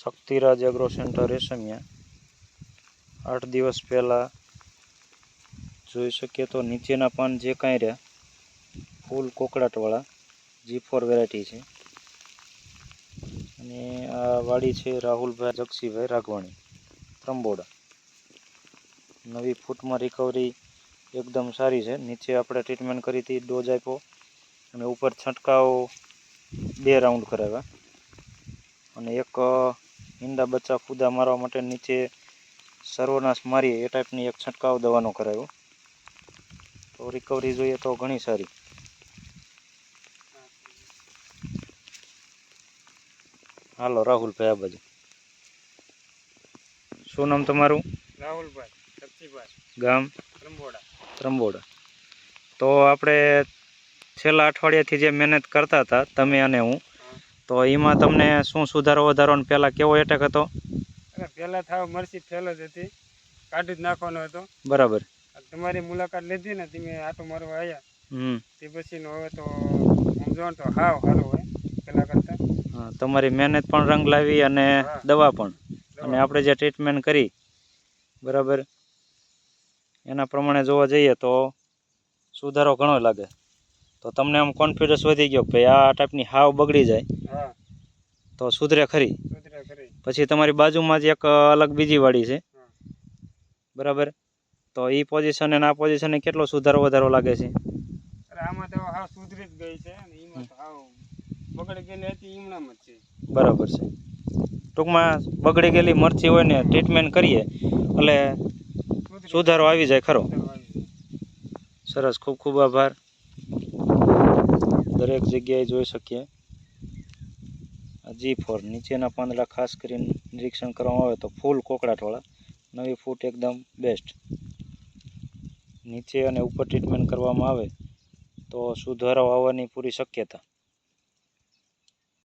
શક્તિરાજ agro centre Reshammiya 8 દિવસ પહેલાં જોઈ શકીએ તો નીચેના પાન જે કાંઈ રહ્યા ફૂલ કોકડાટવાળા G4 વેરાયટી છે. અને આ વાડી છે રાહુલભાઈ જગસીભાઈ રાઘવાણી ત્રંબોડા. નવી ફૂટમાં રિકવરી એકદમ સારી છે. નીચે આપણે ટ્રીટમેન્ટ કરી હતી, ડોઝ આપ્યો અને ઉપર છંટકાવ 2 રાઉન્ડ કરાવ્યા અને એક ઈંડા બચ્ચા ફૂદા મારવા માટે નીચે સર્વનાશ મારીએ એ ટાઈપની એક છંટકાવ દવાનો કરાવ્યો. તો રિકવરી જોઈએ તો ઘણી સારી. હાલો રાહુલભાઈ આ બાજુ. શું નામ તમારું? રાહુલભાઈ જગસીભાઈ, ગામ? ત્રંબોડા. ત્રંબોડા. તો આપણે છેલ્લા અઠવાડિયાથી જે મહેનત કરતા હતા તમે અને હું, તો એમાં તમને શું સુધારો વધારો અને પહેલાં કેવો એટેક હતો? પહેલાં થાવ મરસી ફેલ જ હતી, કાઢી જ નાખવાનો હતો. બરાબર. તમારી મુલાકાત લીધી ને, તમે આટો મારવા આવ્યા તે પછીનો હવે તો સમજો તો હાવ સારું હોય પહેલાં કરતાં. હા, તમારી મહેનત પણ રંગ લાવી અને દવા પણ, અને આપણે જે ટ્રીટમેન્ટ કરી બરાબર એના પ્રમાણે જોવા જઈએ તો સુધારો ઘણો લાગે. તો તમને આમ કોન્ફિડન્સ વધી ગયો કે આ ટાઈપની હાવ બગડી જાય તો સુધરે ખરી. પછી તમારી બાજુમાં જ એક અલગ બીજી વાડી છે બરાબર, તો એ પોઝિશન અને આ પોઝિશને કેટલો સુધારો વધારો લાગે છે? આમાં તો હાવ સુધરી જ ગઈ છે અને એમાં તો હાવ બગડી ગયેલી હતી એમણામ જ છે. બરાબર છે. ટૂંકમાં બગડી ગયેલી મરચી હોય ને ટ્રીટમેન્ટ કરીએ એટલે સુધારો આવી જાય ખરો. સરસ, ખૂબ ખૂબ આભાર. દરેક જગ્યાએ જોઈ શકીએ G4 નીચેના પાંદડા ખાસ કરીને નિરીક્ષણ કરવામાં આવે તો ફૂલ કોકડાટવાળા, નવી ફૂટ એકદમ બેસ્ટ. નીચે અને ઉપર ટ્રીટમેન્ટ કરવામાં આવે તો સુધારો આવવાની પૂરી શક્યતા.